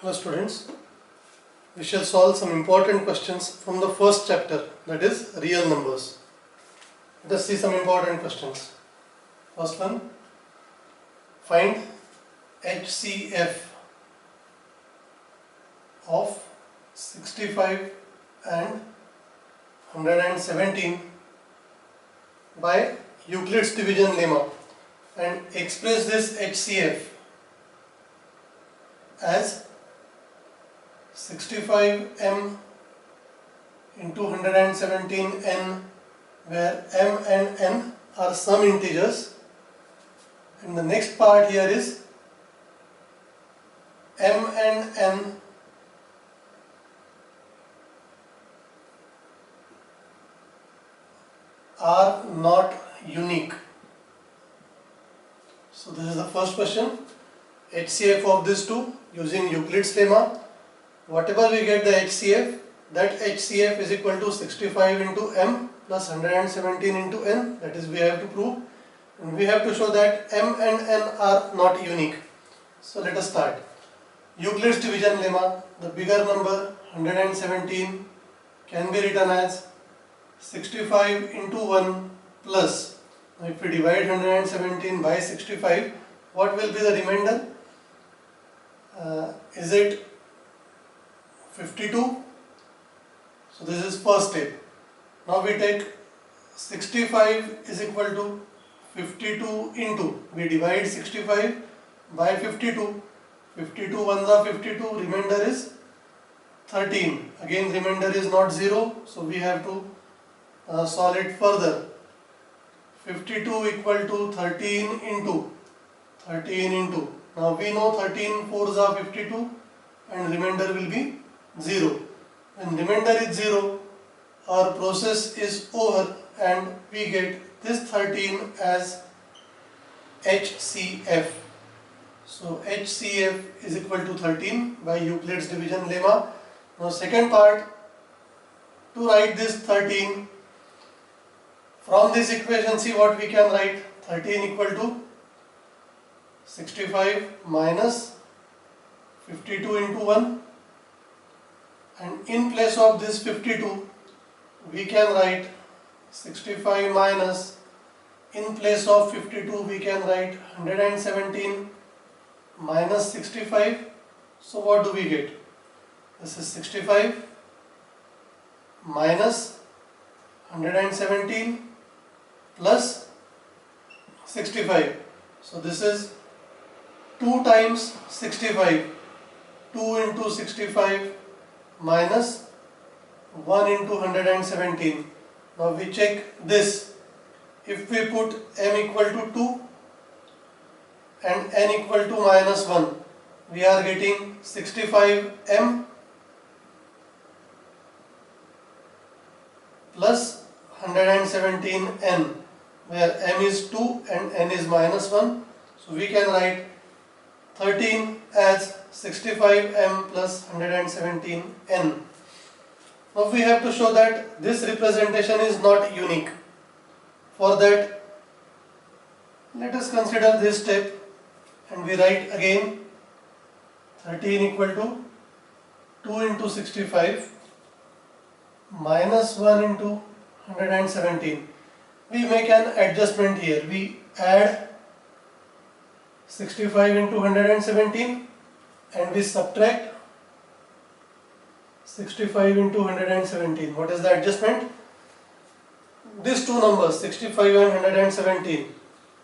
Hello students, we shall solve some important questions from the first chapter, that is real numbers. Let us see some important questions. First one, find HCF of 65 and 117 by Euclid's division lemma, and express this HCF as 65m into 117n, where m and n are some integers, and the next part here is m and n are not unique. So this is the first question. HCF of these two using Euclid's lemma. Whatever we get the HCF, that HCF is equal to 65 into m plus 117 into n, that is we have to prove, and we have to show that m and n are not unique. So let us start. Euclid's division lemma, the bigger number 117 can be written as 65 into 1 plus, if we divide 117 by 65, what will be the remainder? Is it 52? So this is first step. Now we take 65 is equal to 52 into, we divide 65 by 52, 52 ones are 52, remainder is 13. Again remainder is not 0, so we have to solve it further. 52 equal to 13 into, now we know 13 fours are 52 and remainder will be 0. When remainder is 0, our process is over and we get this 13 as HCF. So HCF is equal to 13 by Euclid's division lemma. Now second part, to write this 13, from this equation see what we can write. 13 equal to 65 minus 52 into 1, and in place of this 52 we can write 65 minus, in place of 52 we can write 117 minus 65. So what do we get? This is 65 minus 117 plus 65. So this is 2 times 65, 2 into 65 minus 1 into 117. Now we check this. If we put m equal to 2 and n equal to minus 1, we are getting 65m plus 117n, where m is 2 and n is minus 1. So we can write 13 as 65m plus 117n. Now we have to show that this representation is not unique. For that, let us consider this step and we write again 13 equal to 2 into 65 minus 1 into 117. We make an adjustment here. We add 65 into 117 and we subtract 65 into 117. What is the adjustment? These two numbers 65 and 117,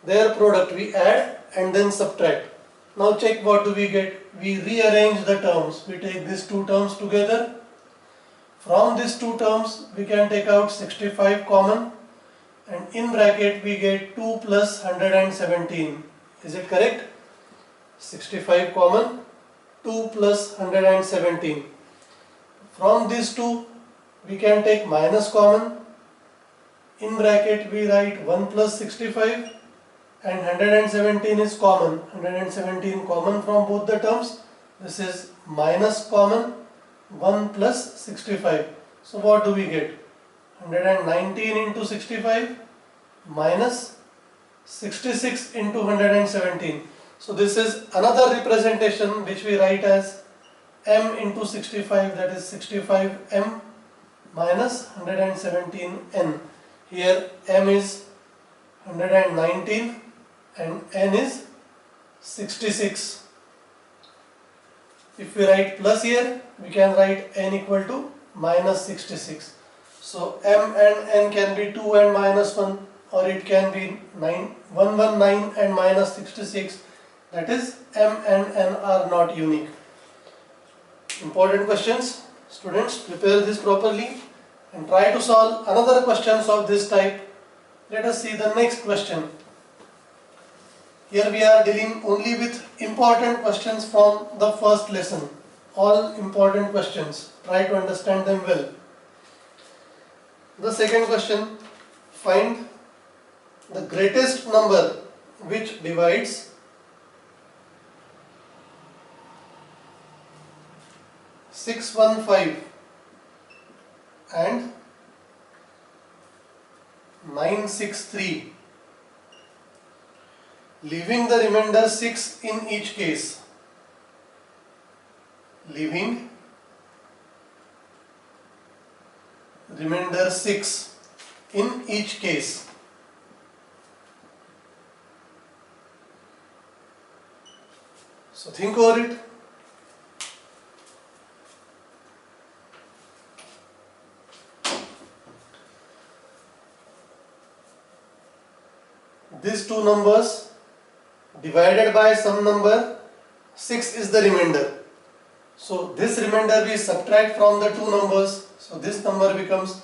their product we add and then subtract. Now check what do we get. We rearrange the terms. We take these two terms together. From these two terms we can take out 65 common, and in bracket we get 2 plus 117. Is it correct? 65 common, 2 plus 117. From these two we can take minus common. In bracket we write 1 plus 65 and 117 is common. 117 common from both the terms. This is minus common 1 plus 65. So what do we get? 119 into 65 minus 66 into 117. So this is another representation which we write as m into 65, that is 65m minus 117n. Here m is 119 and n is 66. If we write plus here, we can write n equal to minus 66. So m and n can be 2 and minus 1, or it can be 119 and minus 66. That is, m and n are not unique. Important questions. Students, prepare this properly and try to solve another questions of this type. Let us see the next question. Here we are dealing only with important questions from the first lesson. All important questions. Try to understand them well. The second question, find the greatest number which divides 615 and 963, leaving the remainder 6 in each case. Leaving remainder 6 in each case. So think over it. These two numbers divided by some number, 6 is the remainder. So this remainder we subtract from the two numbers. So this number becomes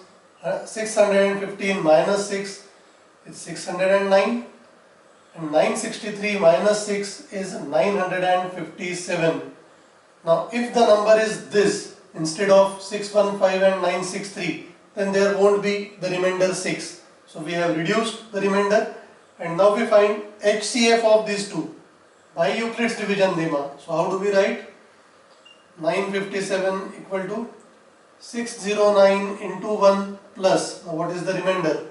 615 minus 6 is 609, and 963 minus 6 is 957. Now if the number is this instead of 615 and 963, then there won't be the remainder 6. So we have reduced the remainder, and now we find HCF of these two by Euclid's division lemma. So how do we write? 957 equal to 609 into 1 plus, now what is the remainder?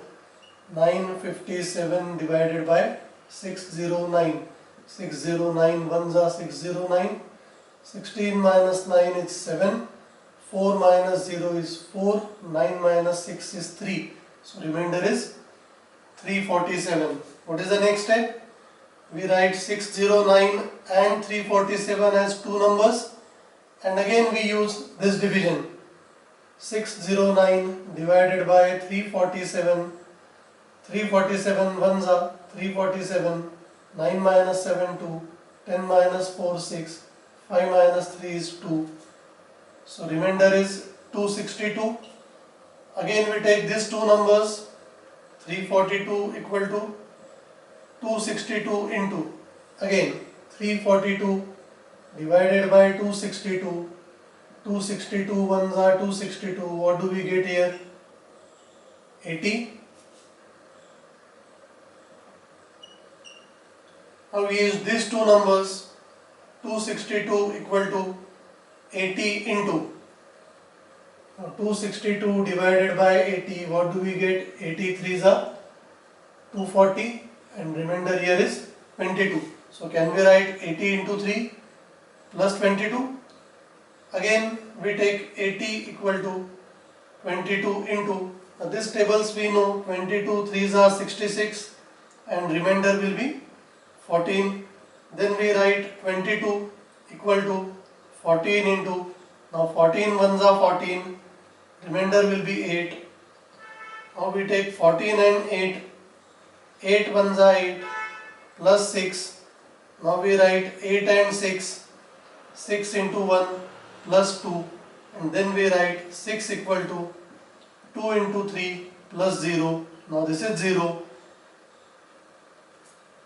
957 divided by 609. 609 ones are 609. 16 minus 9 is 7. 4 minus 0 is 4. 9 minus 6 is 3. So remainder is 347. What is the next step? We write 609 and 347 as two numbers, and again we use this division. 609 divided by 347. 347 ones are 347. 9 minus 7 2. 10 minus 4 6. 5 minus 3 is 2. So remainder is 262. Again we take these two numbers. 342 equal to 262 into, again 342 divided by 262. 262 ones are 262. What do we get here? 80. Now we use these two numbers. 262 equal to 80 into. Now 262 divided by 80. What do we get? 83 is 240, and remainder here is 22. So can we write 80 into 3 plus 22? Again we take 80 equal to 22 into, now this tables we know 22 3s are 66 and remainder will be 14. Then we write 22 equal to 14 into, now 14 ones are 14, remainder will be 8. Now we take 14 and 8, 8 ones are 8 plus 6. Now we write 8 and 6, 6 into 1 plus 2, and then we write 6 equal to 2 into 3 plus 0. Now this is 0.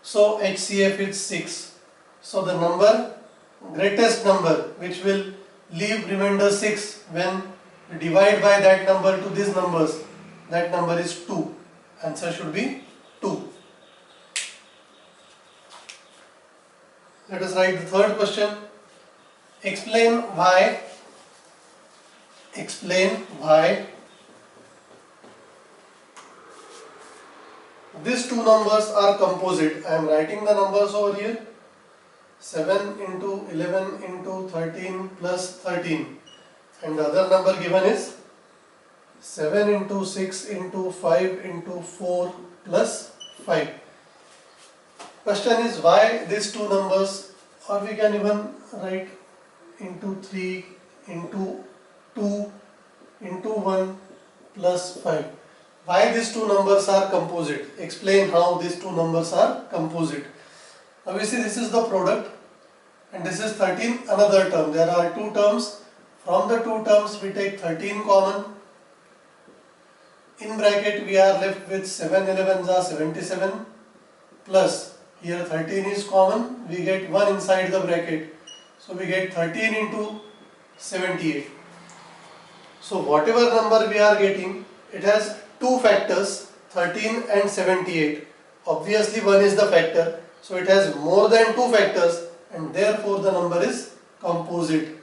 So HCF is 6. So the number, greatest number which will leave remainder 6 when we divide by that number to these numbers, that number is 2. Answer should be 2. Let us write the third question. Explain why these two numbers are composite. I am writing the numbers over here. 7 into 11 into 13 plus 13, and the other number given is 7 into 6 into 5 into 4 plus 5. Question is why these two numbers, or we can even write into 3 into 2 into 1 plus 5. Why these two numbers are composite? Explain how these two numbers are composite. Now we see this is the product and this is 13, another term. There are two terms. From the two terms we take 13 common. In bracket we are left with 7 11s are 77 plus here 13 is common. We get 1 inside the bracket. So we get 13 into 78. So whatever number we are getting, it has two factors, 13 and 78. Obviously 1 is the factor. So it has more than two factors and therefore the number is composite.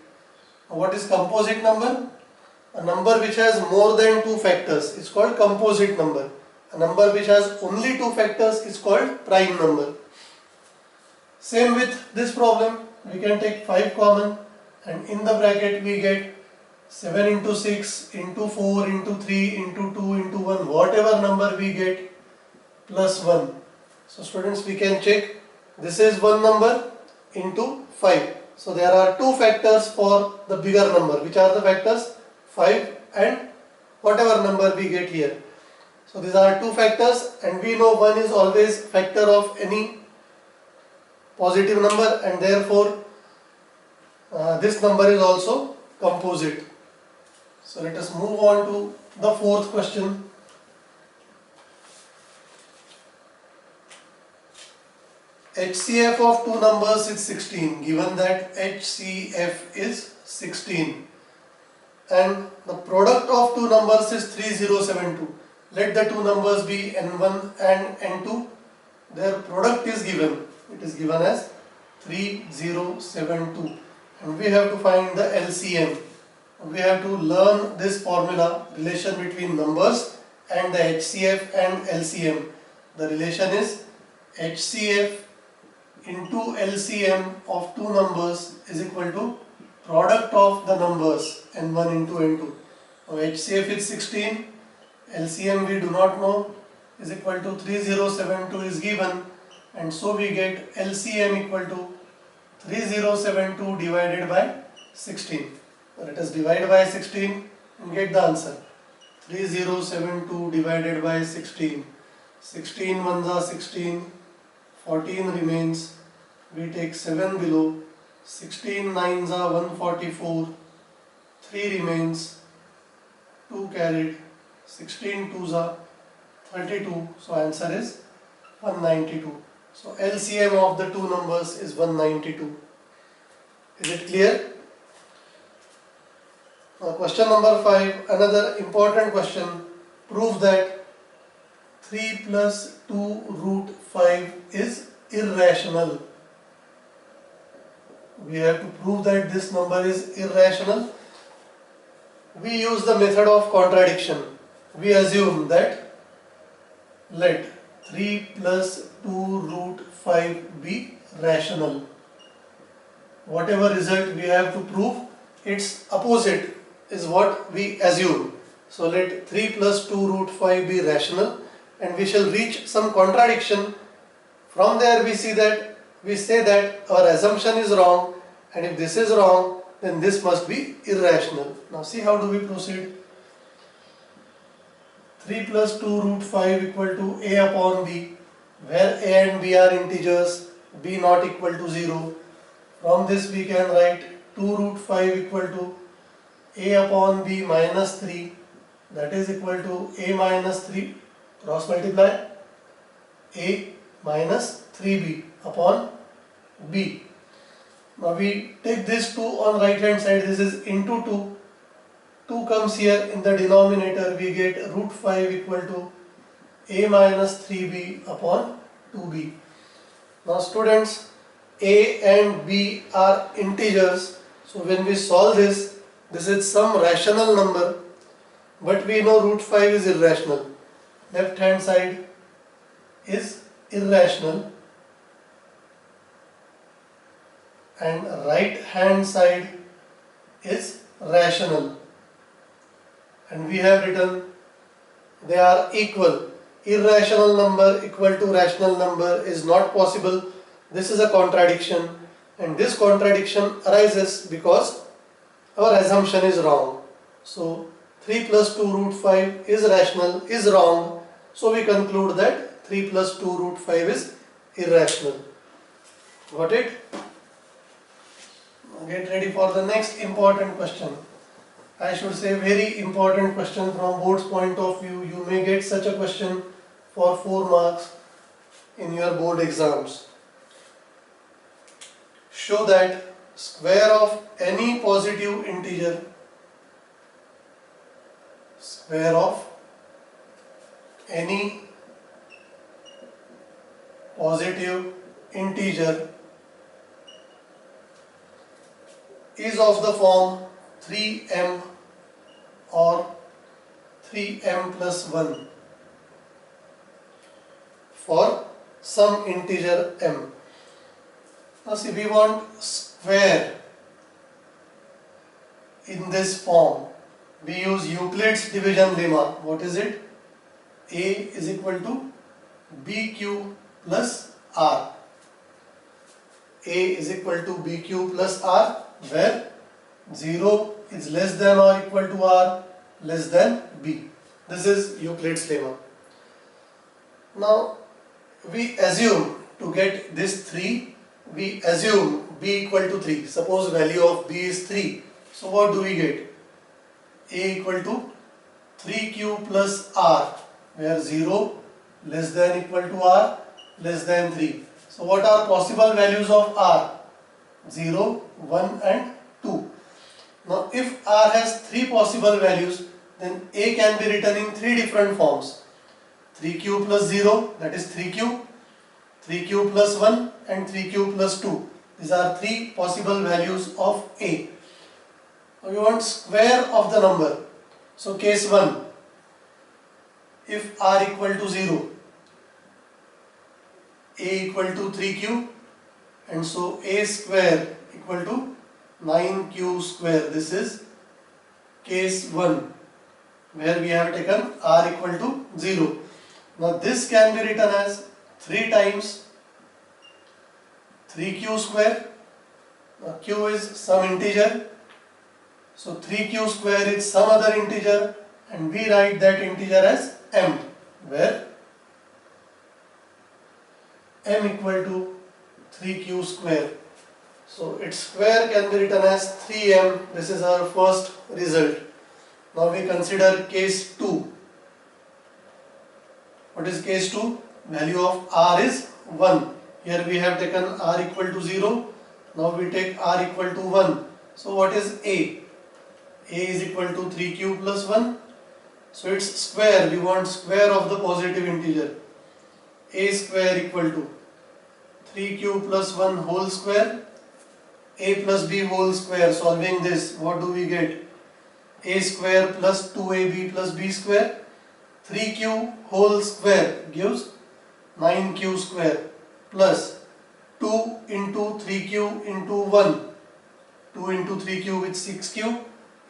Now what is composite number? A number which has more than two factors is called composite number. A number which has only two factors is called prime number. Same with this problem. We can take 5 common and in the bracket we get 7 into 6 into 4 into 3 into 2 into 1, whatever number we get plus 1. So students, we can check this is one number into 5. So there are two factors for the bigger number. Which are the factors? 5 and whatever number we get here. So these are two factors and we know 1 is always factor of any positive number and therefore this number is also composite. So let us move on to the fourth question. HCF of two numbers is 16. Given that HCF is 16 and the product of two numbers is 3072. Let the two numbers be n1 and n2. Their product is given. It is given as 3072 and we have to find the LCM. We have to learn this formula, relation between numbers and the HCF and LCM. The relation is HCF into LCM of two numbers is equal to product of the numbers n1 into n2. Now HCF is 16, LCM we do not know, is equal to 3072 is given, and so we get LCM equal to 3072 divided by 16. Let us divide by 16 and get the answer. 3072 divided by 16. 16 ones are 16, 14 remains. We take 7 below. 16 nines are 144. 3 remains. 2 carried. 16 twos are 32. So answer is 192. So LCM of the two numbers is 192. Is it clear? Now question number 5, another important question. Prove that 3 plus 2 root 5 is irrational. We have to prove that this number is irrational. We use the method of contradiction. We assume that let 3 plus 2 root 5 be rational. Whatever result we have to prove, its opposite is what we assume. So let 3 plus 2 root 5 be rational and we shall reach some contradiction. From there we say that our assumption is wrong, and if this is wrong then this must be irrational. Now see how do we proceed. 3 plus 2 root 5 equal to a upon b, where a and b are integers, b not equal to 0. From this we can write 2 root 5 equal to a upon b minus 3, that is equal to a minus 3, cross multiply, a minus 3b upon b. Now we take this 2 on right hand side, this is into 2. 2 comes here in the denominator, we get root 5 equal to a minus 3b upon 2b. Now students, a and b are integers, so when we solve this, this is some rational number, but we know root 5 is irrational. Left hand side is irrational. and right hand side is rational, and we have written they are equal. Irrational number equal to rational number is not possible. This is a contradiction, and this contradiction arises because our assumption is wrong. So 3 plus 2 root 5 is rational is wrong. So we conclude that 3 plus 2 root 5 is irrational. Got it? Get ready for the next important question. I should say very important question from board's point of view. You may get such a question for 4 marks in your board exams. Show that square of any positive integer, square of any positive integer is of the form 3m or 3m plus 1 for some integer m. Now see, we want square in this form. We use Euclid's division lemma. What is it? A is equal to BQ plus R. A is equal to BQ plus R, where 0 is less than or equal to R, less than B. This is Euclid's lemma. Now we assume to get this 3, we assume B equal to 3. Suppose value of B is 3. So what do we get? A equal to 3Q plus R, where 0 less than equal to R, less than 3. So what are possible values of R? 0, 1 and 2. Now if R has 3 possible values, then A can be written in 3 different forms. 3Q plus 0, that is 3Q, 3Q plus 1 and 3Q plus 2. These are 3 possible values of A. Now we want square of the number. So case 1, if R equal to 0, A equal to 3Q, and so A square equal to 9Q square. This is case 1, where we have taken R equal to 0. Now this can be written as 3 times 3Q square. Now Q is some integer, so 3Q square is some other integer, and we write that integer as m, where m equal to 3Q square. So its square can be written as 3m. This is our first result. Now we consider case 2. What is case 2? Value of R is 1. Here we have taken R equal to 0. Now we take R equal to 1. So what is A? A is equal to 3Q plus 1. So its square, we want square of the positive integer. A square equal to 3Q plus 1 whole square. A plus B whole square. Solving this, what do we get? A square plus 2AB plus B square. 3Q whole square gives 9Q square plus 2 into 3Q into 1. 2 into 3Q with 6Q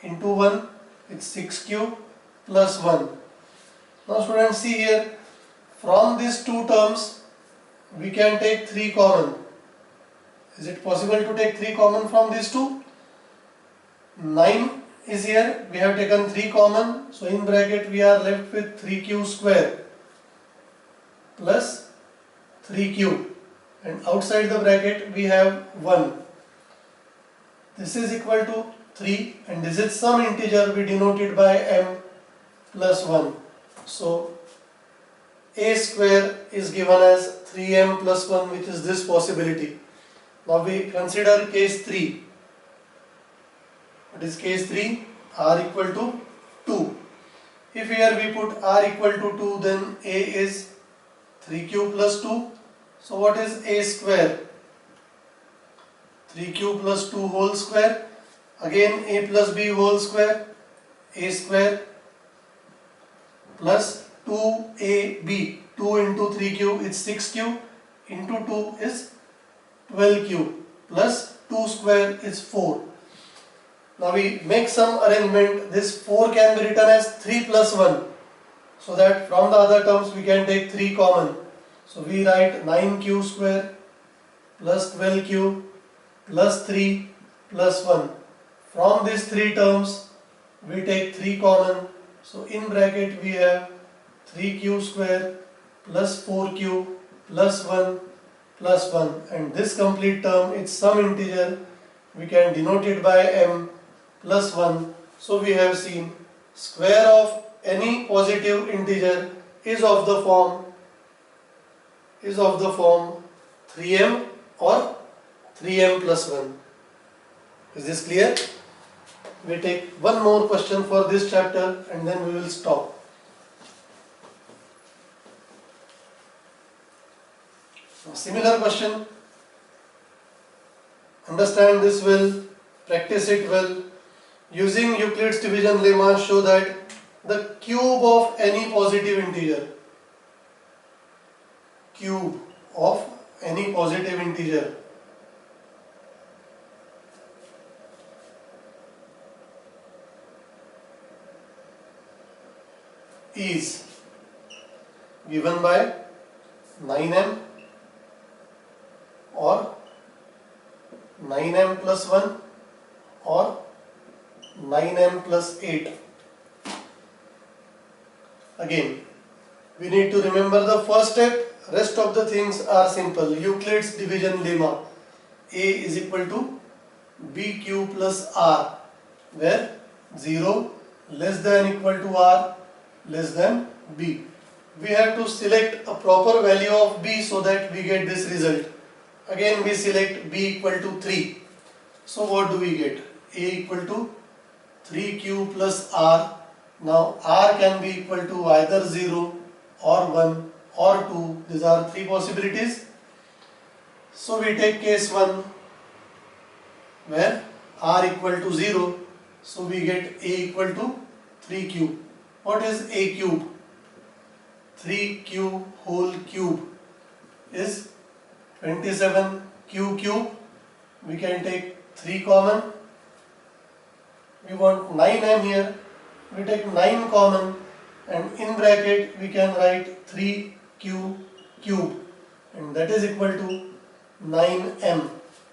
into 1 with 6Q plus 1. Now students, see here, from these two terms we can take 3 common. Is it possible to take 3 common from these two? 9 is here, we have taken 3 common, so in bracket we are left with 3Q square plus 3Q, and outside the bracket we have 1. This is equal to 3, and this is some integer, we denote it by m plus 1. So A square is given as 3m plus 1, which is this possibility. Now we consider case 3. What is case 3? R equal to 2. If here we put R equal to 2, then A is 3Q plus 2. So what is A square? 3Q plus 2 whole square. Again A plus B whole square. A square plus 2AB. 2 into 3Q is 6Q into 2 is 12Q plus 2 square is 4. Now we make some arrangement. This 4 can be written as 3 plus 1. So that from the other terms we can take 3 common. So we write 9q square plus 12q plus 3 plus 1. From these 3 terms we take 3 common. So in bracket we have 3q square plus 4q plus 1 plus 1, and this complete term is some integer. We can denote it by m plus 1. So we have seen square of any positive integer is of the form 3m or 3m plus 1. Is this clear? We take one more question for this chapter and then we will stop. Similar question. Understand this well, practice it well. Using Euclid's division lemma, show that the cube of any positive integer, is given by 9m or 9m plus 1 or 9m plus 8. Again, we need to remember the first step. Rest of the things are simple. Euclid's division lemma. A is equal to bq plus r, where 0 less than equal to r less than b. We have to select a proper value of b so that we get this result. Again we select b equal to 3. So what do we get? A equal to 3q plus r. Now r can be equal to either 0 or 1 or 2. These are 3 possibilities. So we take case 1 where r equal to 0. So we get a equal to 3 cube. What is a cube? 3q whole cube is 27. Q cube, we can take 3 common. We want 9m here, we take 9 common, and in bracket we can write 3q cube, and that is equal to 9m.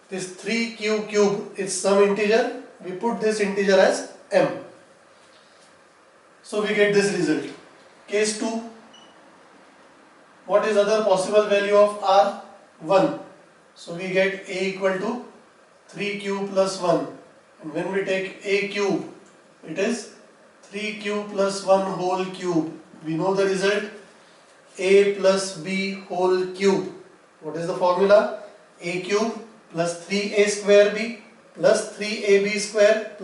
This 3q cube is some integer, we put this integer as m. So we get this result. Case 2, what is other possible value of r? 1. So we get a equal to 3q plus 1, and when we take a cube, it is 3q plus 1 whole cube. We know the result, a plus b whole cube. What is the formula? A cube plus 3a square b plus 3ab square